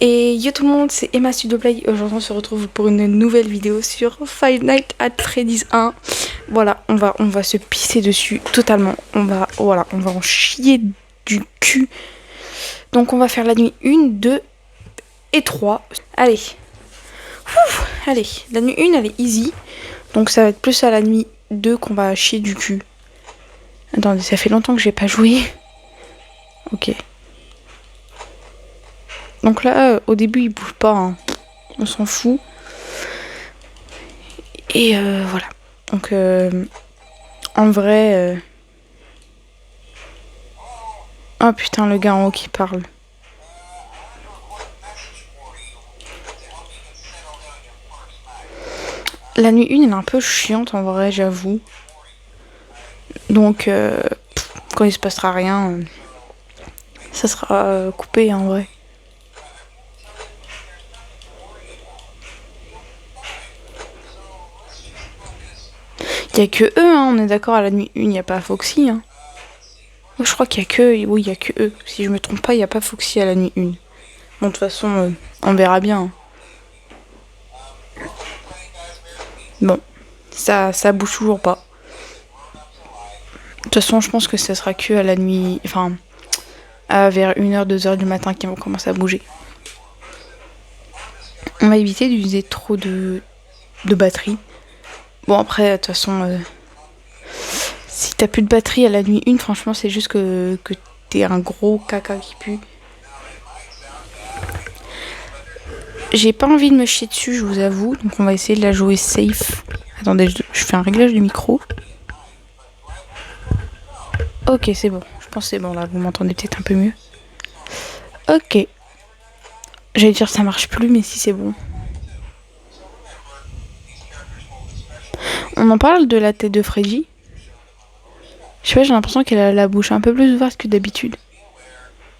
Et yo tout le monde, c'est Emma Studoplay. Aujourd'hui on se retrouve pour une nouvelle vidéo sur Five Nights at Freddy's 1. Voilà, on va se pisser dessus totalement. On va en chier du cul. Donc on va faire la nuit 1, 2 et 3. Allez. Allez, la nuit 1 elle est easy. Donc ça va être plus à la nuit 2 qu'on va chier du cul. Attendez, ça fait longtemps que j'ai pas joué. Ok. Donc là, au début, il bouge pas. Hein. On s'en fout. Et voilà. Donc, en vrai... Oh putain, le gars en haut qui parle. La nuit 1, elle est un peu chiante, en vrai, j'avoue. Donc, quand il se passera rien, ça sera coupé, en vrai. Il y a que eux, hein, on est d'accord, à la nuit 1, il n'y a pas Foxy. Hein. Je crois qu'il y a que... Oui, il y a que eux. Si je me trompe pas, il n'y a pas Foxy à la nuit 1. Bon, de toute façon, on verra bien. Hein. Bon, ça bouge toujours pas. De toute façon, je pense que ça sera que à la nuit... Enfin, vers 1h, 2h du matin qu'ils vont commencer à bouger. On va éviter d'utiliser trop de batterie. Bon, après, de toute façon... Si t'as plus de batterie à la nuit 1, franchement, c'est juste que t'es un gros caca qui pue. J'ai pas envie de me chier dessus, je vous avoue. Donc on va essayer de la jouer safe. Attendez, je fais un réglage du micro. Ok, c'est bon. Je pense que c'est bon là, vous m'entendez peut-être un peu mieux. Ok. J'allais dire ça marche plus, mais si c'est bon. On en parle de la tête de Freddy. Je sais pas, j'ai l'impression qu'elle a la bouche un peu plus ouverte que d'habitude.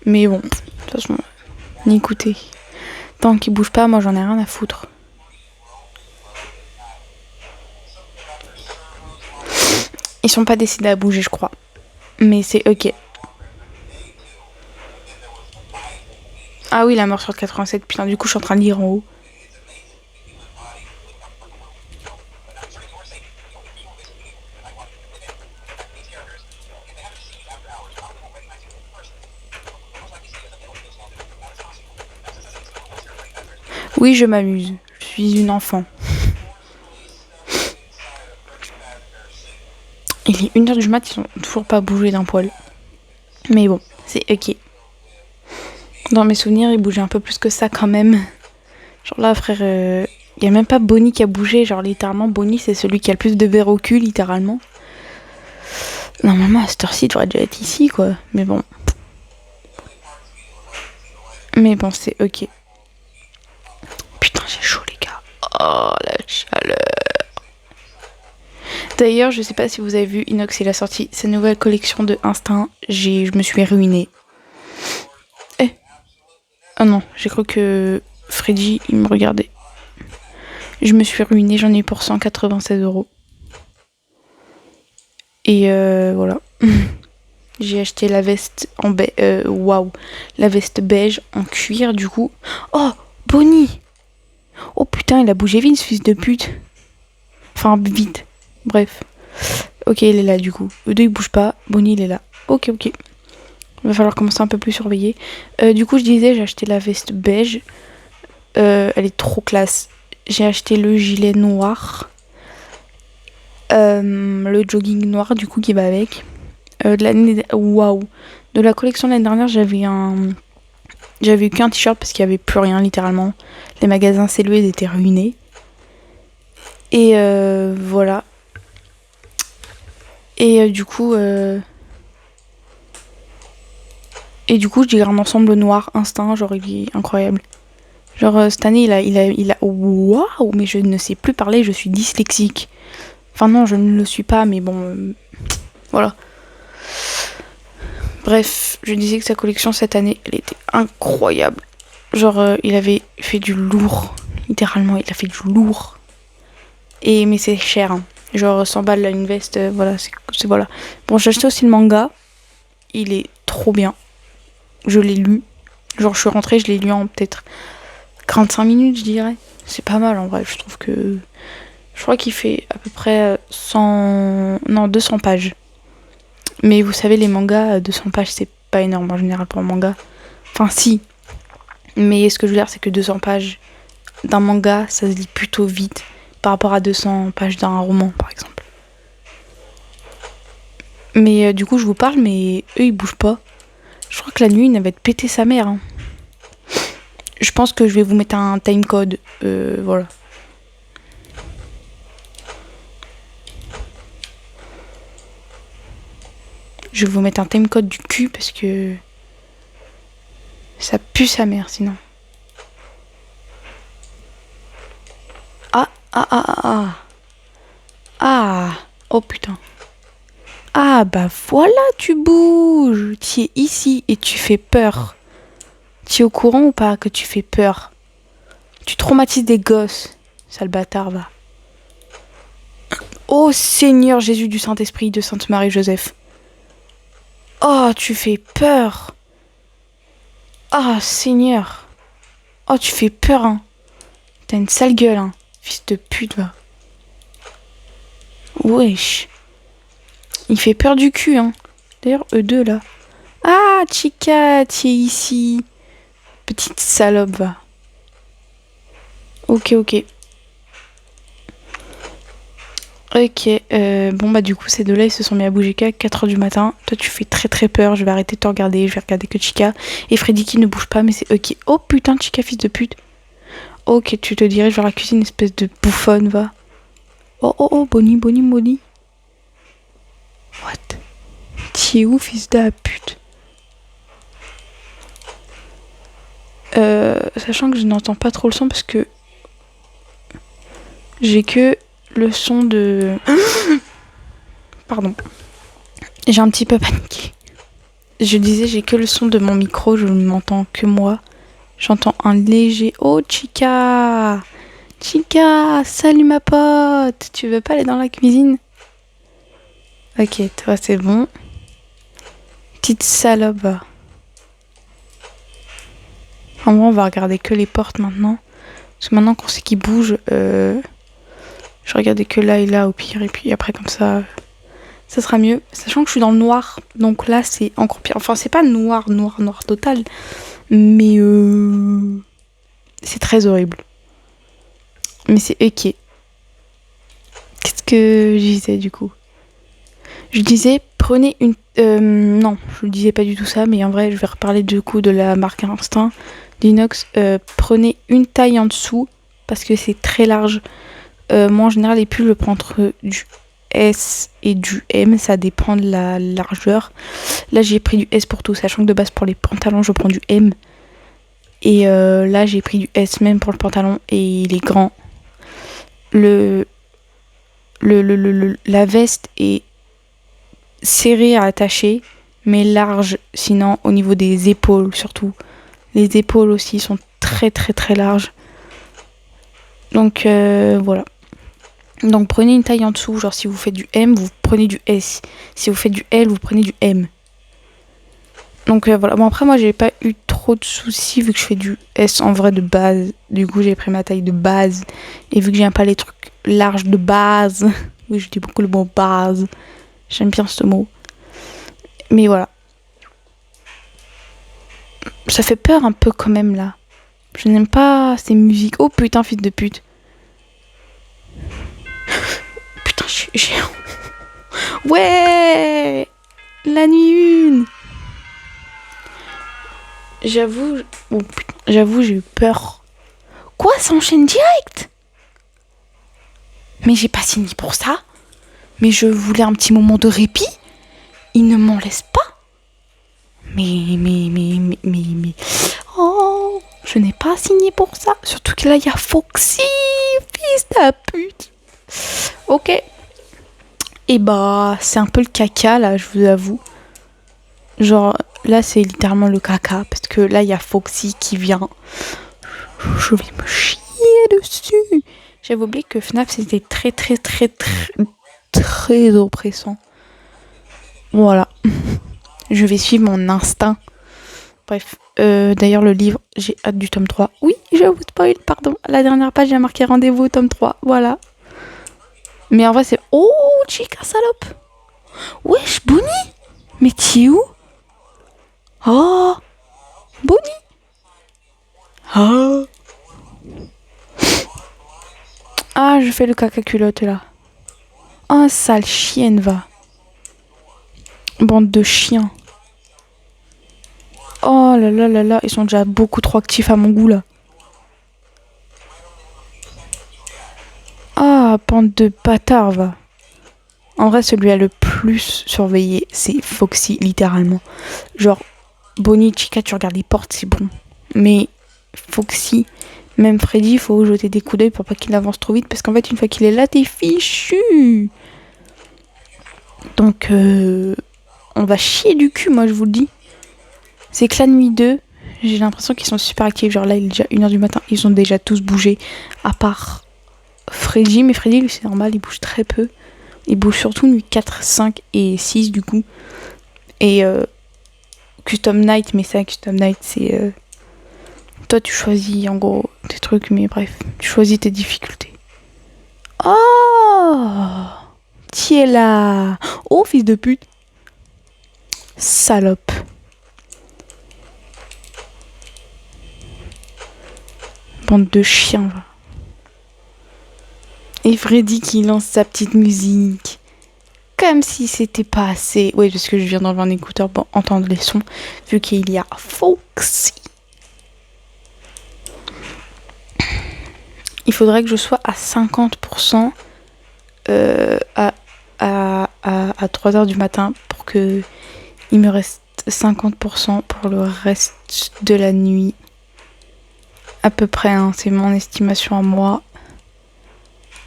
Mais bon, de toute façon, écoutez. Tant qu'il bouge pas, moi j'en ai rien à foutre. Ils sont pas décidés à bouger, je crois. Mais c'est ok. Ah oui, la mort sur le 87. Putain, du coup, je suis en train de lire en haut. Oui, je m'amuse. Je suis une enfant. Il est 1h du mat, ils sont toujours pas bougés d'un poil. Mais bon, c'est ok. Dans mes souvenirs, ils bougeaient un peu plus que ça quand même. Genre là, frère, y a même pas Bonnie qui a bougé. Genre littéralement, Bonnie, c'est celui qui a le plus de verre au cul, littéralement. Normalement, à cette heure-ci, il devrait déjà être ici, quoi. Mais bon. Mais bon, c'est ok. Putain, j'ai chaud, les gars. Oh, la chaleur. D'ailleurs, je sais pas si vous avez vu, Inox, il a sorti sa nouvelle collection de Instinct. Je me suis ruinée. Ah non, j'ai cru que Freddy, il me regardait. Je me suis ruinée, j'en ai eu pour 196 €. Et voilà. J'ai acheté la veste en beige. Waouh. La veste beige en cuir, du coup. Oh, Bonnie. Oh putain, il a bougé vite, ce fils de pute. Enfin, vite. Bref. Ok, il est là, du coup. Eux deux, ils bougent pas. Bonnie, il est là. Ok. Il va falloir commencer un peu plus surveiller. Du coup, je disais, j'ai acheté la veste beige. Elle est trop classe. J'ai acheté le gilet noir. Le jogging noir, du coup, qui va avec. Waouh. De la collection de l'année dernière, j'avais eu qu'un t-shirt parce qu'il n'y avait plus rien, littéralement. Les magasins Célués étaient ruinés. Et voilà. Et du coup... j'ai un ensemble noir instinct, genre il est incroyable. Genre cette année il a waouh, mais je ne sais plus parler, je suis dyslexique. Enfin non, je ne le suis pas, mais bon voilà. Bref, je disais que sa collection cette année, elle était incroyable. Genre il avait fait du lourd, littéralement, il a fait du lourd. Mais c'est cher, hein. Genre 100 balles là, une veste, voilà, c'est voilà. Bon, j'ai acheté aussi le manga, il est trop bien. Je l'ai lu. Genre, je suis rentrée, je l'ai lu en peut-être 45 minutes, je dirais. C'est pas mal en vrai, je trouve que. Je crois qu'il fait à peu près 100. Non, 200 pages. Mais vous savez, les mangas, 200 pages, c'est pas énorme en général pour un manga. Enfin, si. Mais ce que je veux dire, c'est que 200 pages d'un manga, ça se lit plutôt vite par rapport à 200 pages d'un roman, par exemple. Mais du coup, je vous parle, mais eux, ils bougent pas. Je crois que la nuit, il va te péter sa mère. Hein. Je pense que je vais vous mettre un timecode. Voilà. Je vais vous mettre un timecode du cul parce que ça pue sa mère sinon. Ah, ah, ah, ah, ah. Ah, oh putain. Ah, bah voilà, tu bouges. Tu es ici et tu fais peur. Tu es au courant ou pas que tu fais peur? Tu traumatises des gosses. Sale bâtard, va. Oh Seigneur Jésus du Saint-Esprit de Sainte Marie-Joseph. Oh, tu fais peur. Ah, Seigneur. Oh, tu fais peur, hein. T'as une sale gueule, hein. Fils de pute, va. Wesh. Il fait peur du cul, hein. D'ailleurs, eux deux, là. Ah, Chica, tu es ici. Petite salope, va. Ok, ok. Ok, bon bah du coup ces deux-là ils se sont mis à bouger qu'à 4h du matin. Toi tu fais très très peur, je vais arrêter de te regarder, je vais regarder que Chica. Et Freddy qui ne bouge pas mais c'est ok. Oh putain Chica fils de pute. Ok tu te diriges vers la cuisine espèce de bouffonne va. Oh oh oh Bonnie Bonnie Bonnie. What? T'es où fils de la pute? Sachant que je n'entends pas trop le son parce que j'ai que le son de... Pardon. J'ai un petit peu paniqué. Je disais, j'ai que le son de mon micro, je ne m'entends que moi. J'entends un léger... Oh, Chica! Chica, salut ma pote! Tu veux pas aller dans la cuisine? Ok, toi c'est bon. Petite salope, va. En vrai, on va regarder que les portes maintenant. Parce que maintenant qu'on sait qu'ils bougent, je regardais que là et là au pire. Et puis après, comme ça sera mieux. Sachant que je suis dans le noir. Donc là, c'est encore pire. Enfin, c'est pas noir, noir, noir total. Mais c'est très horrible. Mais c'est ok. Qu'est-ce que je disais du coup? Je disais, prenez une... non, je ne disais pas du tout ça, mais en vrai, je vais reparler du coup de la marque Instinct d'Inox. Prenez une taille en dessous, parce que c'est très large. Moi, en général, les pulls, je prends entre du S et du M, ça dépend de la largeur. Là, j'ai pris du S pour tout, sachant que de base, pour les pantalons, je prends du M. Et là, j'ai pris du S même pour le pantalon, et il est grand. La veste est serrée à attacher, mais large, sinon au niveau des épaules surtout. Les épaules aussi sont très très très larges. Donc voilà. Donc prenez une taille en dessous, genre si vous faites du M, vous prenez du S. Si vous faites du L, vous prenez du M. Donc voilà. Bon après moi j'ai pas eu trop de soucis vu que je fais du S en vrai de base. Du coup j'ai pris ma taille de base. Et vu que j'aime pas les trucs larges de base. Oui je dis beaucoup le mot base. J'aime bien ce mot. Mais voilà. Ça fait peur un peu quand même là. Je n'aime pas ces musiques. Oh putain fils de pute. Putain je suis géant. Ouais. La nuit 1. J'avoue... Oh putain. J'avoue j'ai eu peur. Quoi ça enchaîne direct? Mais j'ai pas signé pour ça. Mais je voulais un petit moment de répit. Il ne m'en laisse pas. Mais. Oh, je n'ai pas signé pour ça. Surtout que là, il y a Foxy, fils de pute. Ok. Et bah, c'est un peu le caca, là, je vous avoue. Genre, là, c'est littéralement le caca. Parce que là, il y a Foxy qui vient. Je vais me chier dessus. J'avais oublié que FNAF, c'était très, très, très, très, très oppressant. Voilà. Je vais suivre mon instinct. Bref. D'ailleurs, le livre, j'ai hâte du tome 3. Oui, je vous spoil, pardon. La dernière page, j'ai marqué rendez-vous au tome 3. Voilà. Mais en vrai, c'est... Oh, chica salope. Wesh, Bonnie. Mais t'es où? Oh, Bonnie. Oh. Ah, je fais le caca culotte, là. Oh, sale chienne, va. Bande de chiens. Oh là là là là, ils sont déjà beaucoup trop actifs à mon goût, là. Ah, bande de bâtards, va. En vrai, celui à le plus surveillé, c'est Foxy, littéralement. Genre, Bonnie, Chica, tu regardes les portes, c'est bon. Mais Foxy, même Freddy, il faut jeter des coups d'œil pour pas qu'il avance trop vite. Parce qu'en fait, une fois qu'il est là, t'es fichu. Donc, on va chier du cul, moi, je vous le dis. C'est que la nuit 2, j'ai l'impression qu'ils sont super actifs. Genre là, il est déjà 1h du matin. Ils ont déjà tous bougé. À part Freddy. Mais Freddy, lui, c'est normal, il bouge très peu. Il bouge surtout nuit 4, 5 et 6 du coup. Et Custom Night, mais ça, Custom Night, c'est... Toi, tu choisis en gros tes trucs, mais bref, tu choisis tes difficultés. Oh, tu es là. Oh, fils de pute. Salope. Bande de chiens, va. Et Freddy qui lance sa petite musique. Comme si c'était pas assez. Oui, parce que je viens d'enlever un écouteur pour entendre les sons, vu qu'il y a Foxy. Il faudrait que je sois à 50% à 3h du matin pour que il me reste 50% pour le reste de la nuit. À peu près, hein, c'est mon estimation à moi.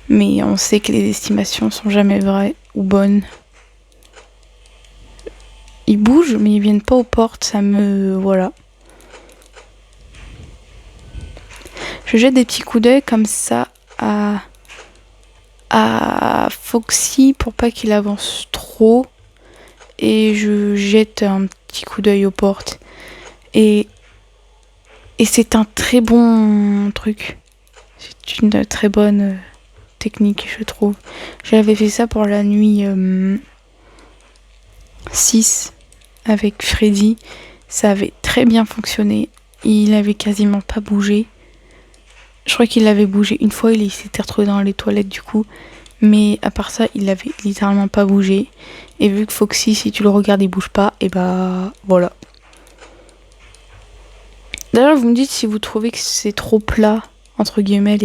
Mais on sait que les estimations sont jamais vraies ou bonnes. Ils bougent, mais ils viennent pas aux portes, ça me... Voilà. Je jette des petits coups d'œil comme ça à Foxy pour pas qu'il avance trop. Et je jette un petit coup d'œil aux portes. Et c'est un très bon truc. C'est une très bonne technique, je trouve. J'avais fait ça pour la nuit 6 avec Freddy. Ça avait très bien fonctionné. Il avait quasiment pas bougé. Je crois qu'il avait bougé une fois, il s'était retrouvé dans les toilettes du coup. Mais à part ça, il avait littéralement pas bougé. Et vu que Foxy, si tu le regardes, il bouge pas, et bah voilà. D'ailleurs, vous me dites si vous trouvez que c'est trop plat, entre guillemets,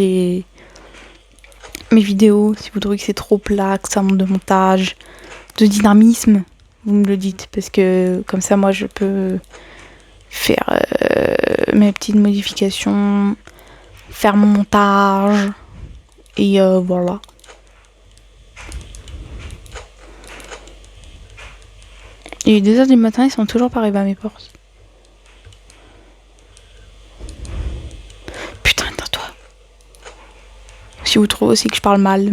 mes vidéos. Si vous trouvez que c'est trop plat, que ça manque de montage, de dynamisme, vous me le dites. Parce que comme ça, moi, je peux faire mes petites modifications, faire mon montage, et voilà. Il est 2h du matin, ils sont toujours pas arrivés à mes portes. Putain, éteins-toi. Si vous trouvez aussi que je parle mal.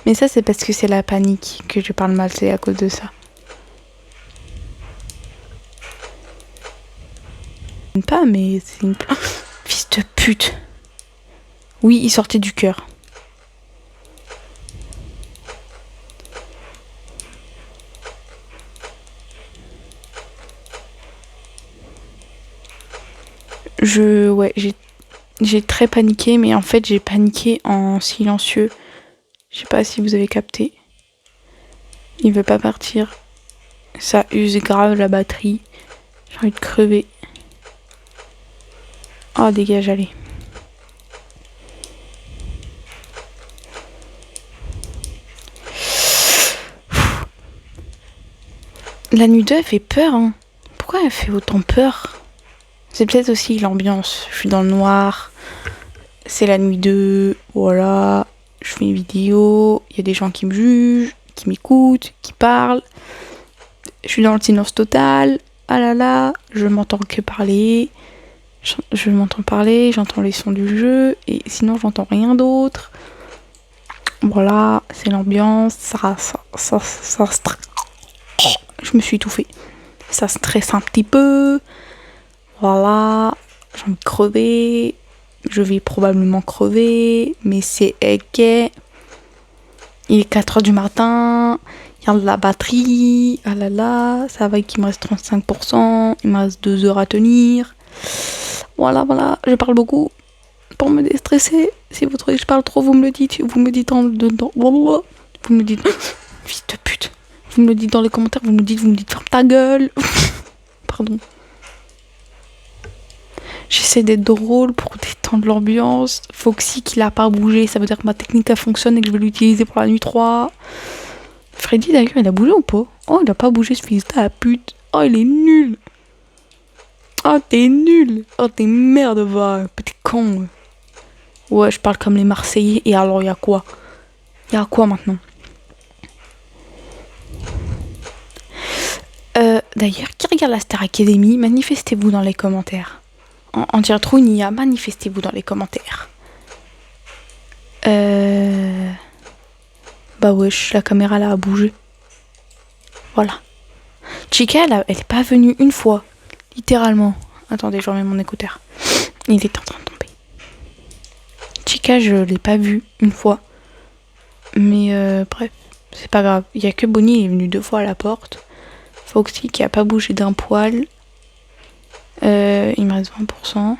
Mais ça, c'est parce que c'est la panique que je parle mal, c'est à cause de ça. Pas, mais c'est une... Fils de pute. Oui, il sortait du cœur. Ouais, j'ai très paniqué, mais en fait, j'ai paniqué en silencieux. Je sais pas si vous avez capté. Il veut pas partir. Ça use grave la batterie. J'ai envie de crever. Oh, dégage, allez. La nuit 2, elle fait peur, hein. Pourquoi elle fait autant peur? C'est peut-être aussi l'ambiance. Je suis dans le noir. C'est la nuit 2. Voilà. Je fais une vidéo. Il y a des gens qui me jugent, qui m'écoutent, qui parlent. Je suis dans le silence total. Ah là là. Je m'entends que parler. Je m'entends parler. J'entends les sons du jeu. Et sinon, j'entends rien d'autre. Voilà. C'est l'ambiance. Ça je me suis étouffée. Ça stresse un petit peu. Voilà, j'ai envie de crever. Je vais probablement crever, mais c'est ok. Il est 4h du matin. Il y a de la batterie. Ah là là, ça va qu'il me reste 35%. Il me reste 2 heures à tenir. Voilà, voilà, je parle beaucoup pour me déstresser. Si vous trouvez que je parle trop, vous me le dites. Vous me dites en dedans. Vous me dites, fils de pute. Vous me le dites dans les commentaires. Vous me dites, ferme ta gueule. Pardon. J'essaie d'être drôle pour détendre l'ambiance. Foxy qui l'a pas bougé, ça veut dire que ma technique elle fonctionne et que je vais l'utiliser pour la nuit 3. Freddy d'ailleurs, il a bougé ou pas? Oh, il a pas bougé ce fils de la pute. Oh, il est nul. Oh, t'es nul. Oh, t'es merde, va. Petit con. Ouais, je parle comme les Marseillais. Et alors, y'a quoi? Y'a quoi maintenant? D'ailleurs, qui regarde la Star Academy, manifestez-vous dans les commentaires. En tirant il y a manifestez-vous dans les commentaires. Bah wesh, la caméra là a bougé. Voilà. Chica, elle est pas venue une fois. Littéralement. Attendez, je remets mon écouteur. Il est en train de tomber. Chica, je l'ai pas vue une fois. Mais bref, c'est pas grave. Il y a que Bonnie, il est venu 2 fois à la porte. Foxy qui a pas bougé d'un poil. Il me reste 20%.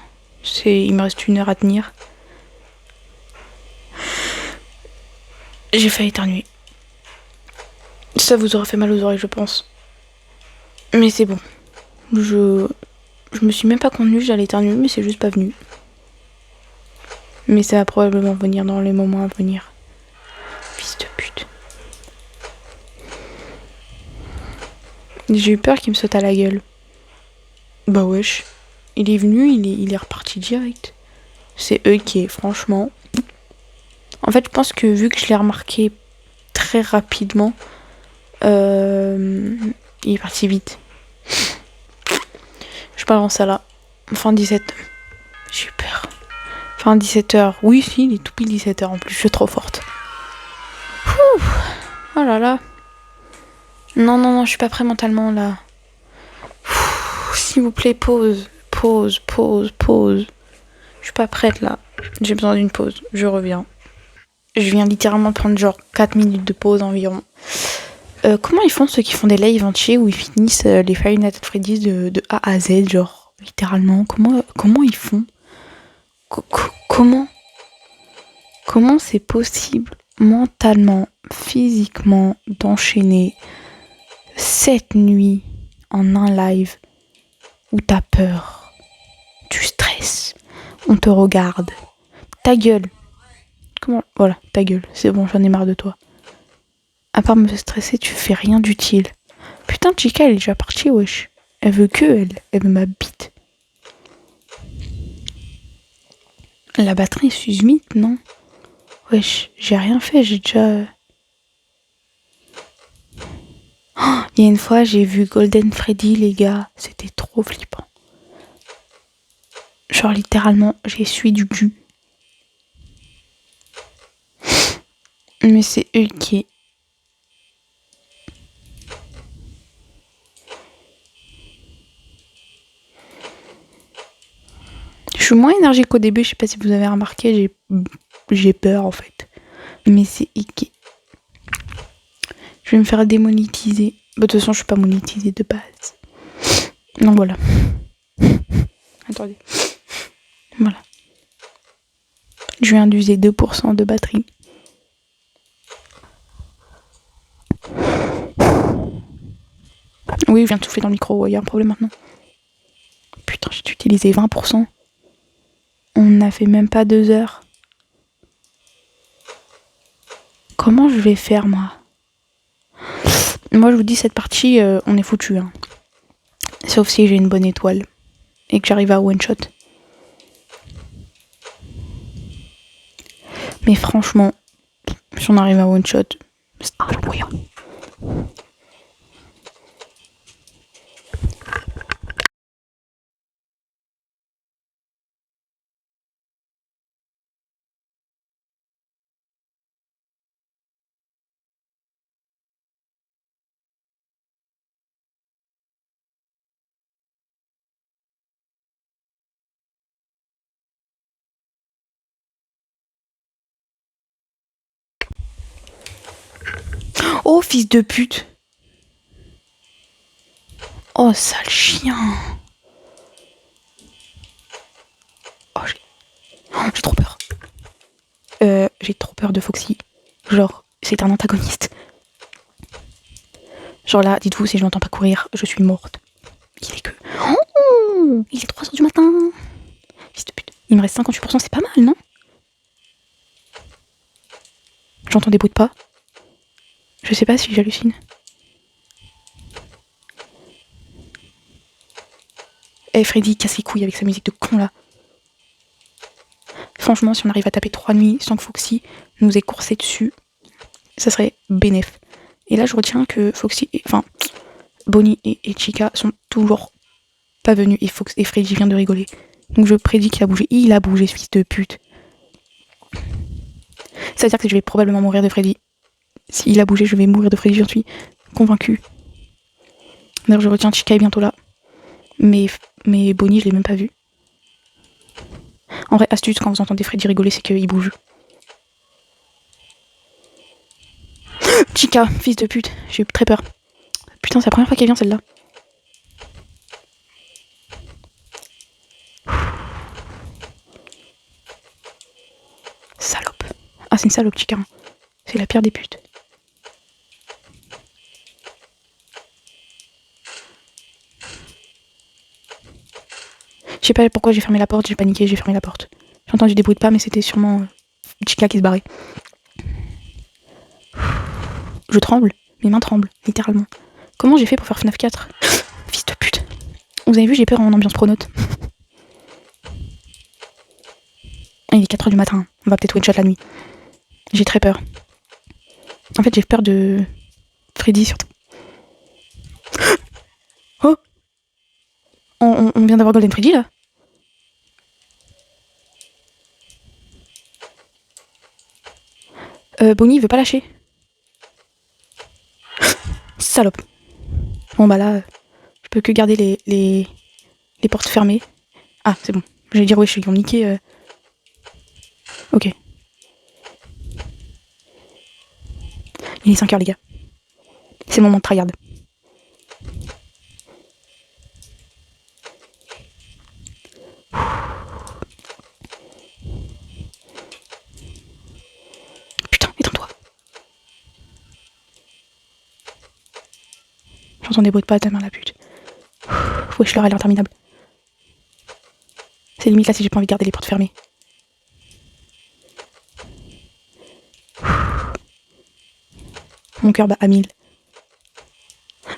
Il me reste 1 heure à tenir. J'ai failli éternuer. Ça vous aura fait mal aux oreilles, je pense. Mais c'est bon. Je me suis même pas contenue, j'allais éternuer, mais c'est juste pas venu. Mais ça va probablement venir dans les moments à venir. Fils de pute. J'ai eu peur qu'il me saute à la gueule. Bah wesh. Il est venu, il est reparti direct. C'est eux qui est, franchement. En fait, je pense que vu que je l'ai remarqué très rapidement, il est parti vite. Je balance ça là. Fin 17. J'ai eu peur. Fin 17h. Oui, si, il est tout pile 17h en plus. Je suis trop forte. Ouh. Oh là là. Non, non, non, je suis pas prêt mentalement là. S'il vous plaît, pause. Pause, pause, pause. Je suis pas prête là. J'ai besoin d'une pause. Je reviens. Je viens littéralement de prendre genre 4 minutes de pause environ. Comment ils font ceux qui font des lives entiers où ils finissent les Five Nights at Freddy's de A à Z, genre littéralement? Comment ils font? Comment c'est possible mentalement, physiquement d'enchaîner 7 nuits en un live où t'as peur, tu stresses, on te regarde, ta gueule. Comment? Voilà, ta gueule, c'est bon, j'en ai marre de toi. À part me stresser, tu fais rien d'utile. Putain, Chica, elle est déjà partie, wesh. Elle veut que elle veut ma bite. La batterie s'use vite, non? Wesh, j'ai rien fait, j'ai déjà... Oh, il y a une fois, j'ai vu Golden Freddy, les gars. C'était trop flippant. Genre, littéralement, j'ai essuyé du cul. Mais c'est eux qui... Je suis moins énergique qu'au début, je sais pas si vous avez remarqué, j'ai peur en fait. Mais c'est Ike. Je vais me faire démonétiser. Bah, de toute façon, je suis pas monétisée de base. Donc voilà. Attendez. Voilà. Je viens d'user 2% de batterie. Oui, je viens de souffler dans le micro, il y a un problème maintenant. Putain, j'ai utilisé 20%. On n'a fait même pas 2 heures. Comment je vais faire, moi? Moi, je vous dis, cette partie, on est foutu. Hein. Sauf si j'ai une bonne étoile. Et que j'arrive à one-shot. Mais franchement, si on arrive à one-shot, c'est bouillant. Oh, fils de pute. Oh, sale chien. Oh, j'ai trop peur. J'ai trop peur de Foxy. Genre, c'est un antagoniste. Genre là, dites-vous, si je n'entends pas courir, je suis morte. Il est que... Oh, il est 3h du matin. Fils de pute. Il me reste 58%, c'est pas mal, non? J'entends des bruits de pas. Je sais pas si j'hallucine. Eh Freddy, casse les couilles avec sa musique de con là. Franchement, si on arrive à taper 3 nuits sans que Foxy nous ait coursé dessus, ça serait bénéf. Et là, je retiens que Foxy, enfin, Bonnie et Chica sont toujours pas venus et Freddy vient de rigoler. Donc je prédis qu'il a bougé. Il a bougé, ce fils de pute. Ça veut dire que je vais probablement mourir de Freddy. S'il a bougé, je vais mourir de Freddy, j'en suis convaincue. D'ailleurs, je retiens Chica est bientôt là. Mais Bonnie, je l'ai même pas vu. En vrai, astuce, quand vous entendez Freddy rigoler, c'est qu'il bouge. Chica, fils de pute, j'ai eu très peur. Putain, c'est la première fois qu'elle vient celle-là. Salope. Ah, c'est une salope, Chica. C'est la pire des putes. Je sais pas pourquoi j'ai fermé la porte, j'ai paniqué, j'ai fermé la porte. J'ai entendu des bruits de pas, mais c'était sûrement Chica qui se barrait. Je tremble, mes mains tremblent, littéralement. Comment j'ai fait pour faire FNAF 4 ? Fils de pute. Vous avez vu, j'ai peur en ambiance pronote. Il est 4h du matin, on va peut-être one-shot la nuit. J'ai très peur. En fait, j'ai peur de Freddy surtout. Oh, on vient d'avoir Golden Freddy là. Bonnie veut pas lâcher. Salope. Bon bah là, je peux que garder les portes fermées. Ah, c'est bon. J'allais dire wesh, ils vont niquer. Ok. Il est 5h les gars. C'est le moment de tryhard. Putain, éteins-toi. J'entends des bruits de pas à ta main la pute. Wesh, l'heure elle est interminable. C'est limite là si j'ai pas envie de garder les portes fermées. Mon cœur bat à 1000.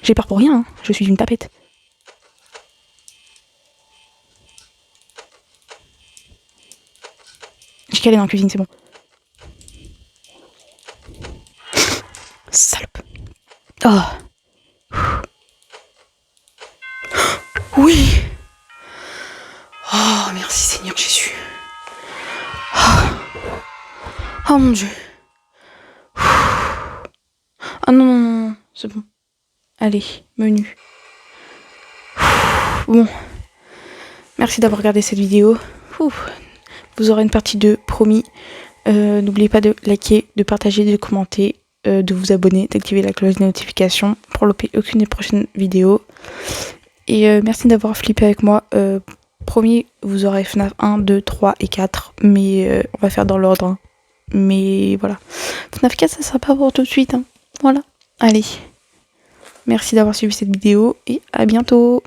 J'ai peur pour rien, hein. Je suis une tapette. J'ai calé dans la cuisine, c'est bon. Salope. Oh. Oui. Oh, merci Seigneur Jésus. Oh mon Dieu. Ah non, non, non, c'est bon. Allez, menu. Bon. Merci d'avoir regardé cette vidéo. Vous aurez une partie 2, promis. N'oubliez pas de liker, de partager, de commenter, de vous abonner, d'activer la cloche de notification pour louper aucune des prochaines vidéos. Et merci d'avoir flippé avec moi. Promis, vous aurez FNAF 1, 2, 3 et 4. Mais on va faire dans l'ordre. Hein. Mais voilà. FNAF 4, ça sera pas pour tout de suite. Hein. Voilà. Allez. Merci d'avoir suivi cette vidéo et à bientôt.